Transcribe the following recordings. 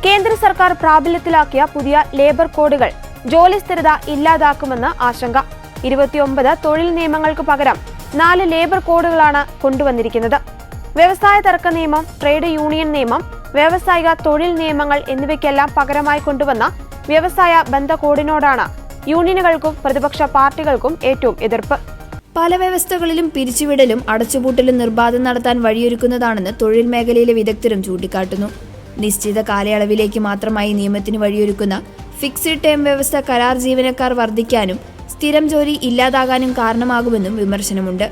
കേന്ദ്ര സർക്കാർ പ്രാബല്യത്തിലാക്കിയ പുതിയ ലേബർ കോഡുകൾ ജോലി സ്ഥിരത ഇല്ലാതാക്കുമെന്ന് ആശങ്ക. 29 തൊഴിൽ നിയമങ്ങൾക്ക് പകരം 4 ലേബർ കോഡുകളാണ് കൊണ്ടുവന്നിരിക്കുന്നത്. വ്യവസായ തർക്ക നിയമം, ട്രേഡ് യൂണിയൻ നിയമം, വ്യാവസായിക തൊഴിൽ നിയമങ്ങൾ എന്നിവയ്ക്കെല്ലാം പകരമായി കൊണ്ടുവന്ന വ്യവസായ ബന്ധ കോഡിനോടാണ് യൂണിയനുകൾക്കും പ്രതിപക്ഷ പാർട്ടികൾക്കും ഏറ്റവും എതിർപ്പ്. പല വ്യവസ്ഥകളിലും പിരിച്ചുവിടലും അടച്ചുപൂട്ടലും നിർബാധം നടത്താൻ വഴിയൊരുക്കുന്നതാണെന്ന് തൊഴിൽ മേഖലയിലെ വിദഗ്ധരും ചൂണ്ടിക്കാട്ടുന്നു. നിശ്ചിത കാലയളവിലേക്ക് മാത്രമായി നിയമത്തിന് വഴിയൊരുക്കുന്ന ഫിക്സഡ് ടേം വ്യവസ്ഥ കരാർ ജീവനക്കാർ വർദ്ധിക്കാനും സ്ഥിരം ജോലി ഇല്ലാതാകാനും കാരണമാകുമെന്നും വിമർശനമുണ്ട്.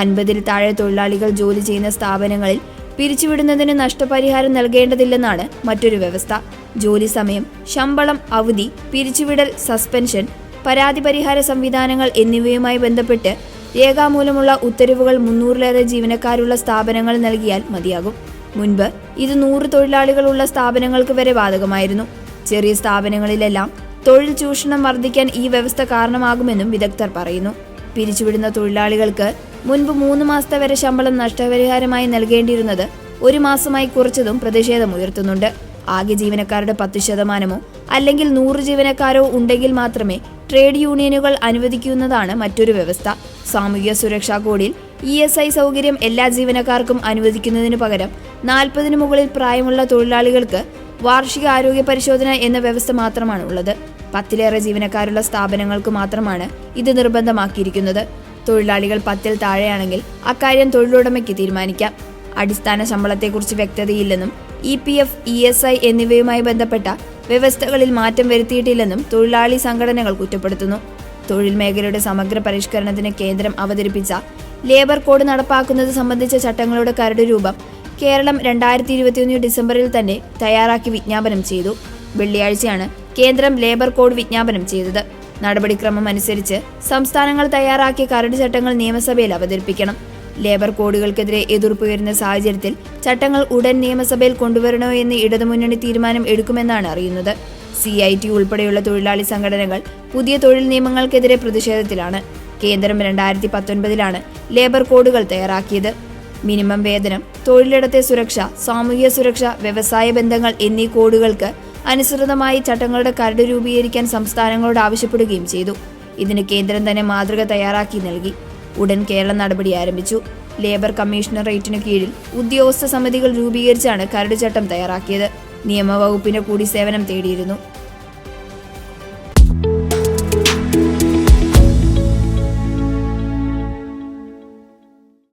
50-ൽ താഴെ തൊഴിലാളികൾ ജോലി ചെയ്യുന്ന സ്ഥാപനങ്ങളിൽ പിരിച്ചുവിടുന്നതിന് നഷ്ടപരിഹാരം നൽകേണ്ടതില്ലെന്നാണ് മറ്റൊരു വ്യവസ്ഥ. ജോലി സമയം, ശമ്പളം, അവധി, പിരിച്ചുവിടൽ, സസ്പെൻഷൻ, പരാതി പരിഹാര സംവിധാനങ്ങൾ എന്നിവയുമായി ബന്ധപ്പെട്ട് രേഖാമൂലമുള്ള ഉത്തരവുകൾ 300-ലേറെ ജീവനക്കാരുള്ള സ്ഥാപനങ്ങൾ നൽകിയാൽ മതിയാകും. മുൻപ് ഇത് 100 തൊഴിലാളികളുള്ള സ്ഥാപനങ്ങൾക്ക് വരെ ബാധകമായിരുന്നു. ചെറിയ സ്ഥാപനങ്ങളിലെല്ലാം തൊഴിൽ ചൂഷണം വർദ്ധിക്കാൻ ഈ വ്യവസ്ഥ കാരണമാകുമെന്നും വിദഗ്ധർ പറയുന്നു. പിരിച്ചുവിടുന്ന തൊഴിലാളികൾക്ക് മുൻപ് 3 മാസത്തെ വരെ ശമ്പളം നഷ്ടപരിഹാരമായി നൽകേണ്ടിയിരുന്നത് 1 മാസമായി കുറച്ചതും പ്രതിഷേധമുയർത്തുന്നുണ്ട്. ആകെ ജീവനക്കാരുടെ 10% അല്ലെങ്കിൽ 100 ജീവനക്കാരോ ഉണ്ടെങ്കിൽ മാത്രമേ ട്രേഡ് യൂണിയനുകൾ അനുവദിക്കുന്നതാണ് മറ്റൊരു വ്യവസ്ഥ. സാമൂഹ്യ സുരക്ഷാ കോഡിൽ ESI സൗകര്യം എല്ലാ ജീവനക്കാർക്കും അനുവദിക്കുന്നതിനു പകരം 40-ന് മുകളിൽ പ്രായമുള്ള തൊഴിലാളികൾക്ക് വാർഷിക ആരോഗ്യ പരിശോധന എന്ന വ്യവസ്ഥ മാത്രമാണ് ഉള്ളത്. 10-ലേറെ ജീവനക്കാരുള്ള സ്ഥാപനങ്ങൾക്ക് മാത്രമാണ് ഇത് നിർബന്ധമാക്കിയിരിക്കുന്നത്. തൊഴിലാളികൾ 10-ൽ താഴെയാണെങ്കിൽ അക്കാര്യം തൊഴിലുടമയ്ക്ക് തീരുമാനിക്കാം. അടിസ്ഥാന ശമ്പളത്തെക്കുറിച്ച് വ്യക്തതയില്ലെന്നും EPF, ESI എന്നിവയുമായി ബന്ധപ്പെട്ട വ്യവസ്ഥകളിൽ മാറ്റം വരുത്തിയിട്ടില്ലെന്നും തൊഴിലാളി സംഘടനകൾ കുറ്റപ്പെടുത്തുന്നു. തൊഴിൽ മേഖലയുടെ സമഗ്ര പരിഷ്കരണത്തിന് കേന്ദ്രം അവതരിപ്പിച്ച ലേബർ കോഡ് നടപ്പാക്കുന്നത് സംബന്ധിച്ച ചട്ടങ്ങളുടെ കരട് രൂപം കേരളം 2021 ഡിസംബറിൽ തന്നെ തയ്യാറാക്കി വിജ്ഞാപനം ചെയ്തു. വെള്ളിയാഴ്ചയാണ് കേന്ദ്രം ലേബർ കോഡ് വിജ്ഞാപനം ചെയ്തത്. നടപടിക്രമം അനുസരിച്ച് സംസ്ഥാനങ്ങൾ തയ്യാറാക്കിയ കരട് ചട്ടങ്ങൾ നിയമസഭയിൽ അവതരിപ്പിക്കണം. ലേബർ കോഡുകൾക്കെതിരെ എതിർപ്പുയരുന്ന സാഹചര്യത്തിൽ ചട്ടങ്ങൾ ഉടൻ നിയമസഭയിൽ കൊണ്ടുവരണോ എന്ന് ഇടതുമുന്നണി തീരുമാനം എടുക്കുമെന്നാണ് അറിയുന്നത്. CIT ഉൾപ്പെടെയുള്ള തൊഴിലാളി സംഘടനകൾ പുതിയ തൊഴിൽ നിയമങ്ങൾക്കെതിരെ പ്രതിഷേധത്തിലാണ്. കേന്ദ്രം 2019-ലാണ് ലേബർ കോഡുകൾ തയ്യാറാക്കിയത്. മിനിമം വേതനം, തൊഴിലിടത്തെ സുരക്ഷ, സാമൂഹിക സുരക്ഷ, വ്യവസായ ബന്ധങ്ങൾ എന്നീ കോഡുകൾക്ക് അനുസൃതമായി ചട്ടങ്ങളുടെ കരട് രൂപീകരിക്കാൻ സംസ്ഥാനങ്ങളോട് ആവശ്യപ്പെടുകയും ചെയ്തു. ഇതിന് കേന്ദ്രം തന്നെ മാതൃക തയ്യാറാക്കി നൽകി. ഉടൻ കേരളം നടപടി ആരംഭിച്ചു. ലേബർ കമ്മീഷണറേറ്റിനു കീഴിൽ ഉദ്യോഗസ്ഥ സമിതികൾ രൂപീകരിച്ചാണ് കരട് ചട്ടം തയ്യാറാക്കിയത്. നിയമവകുപ്പിന്റെ കൂടി സേവനം തേടിയിരുന്നു.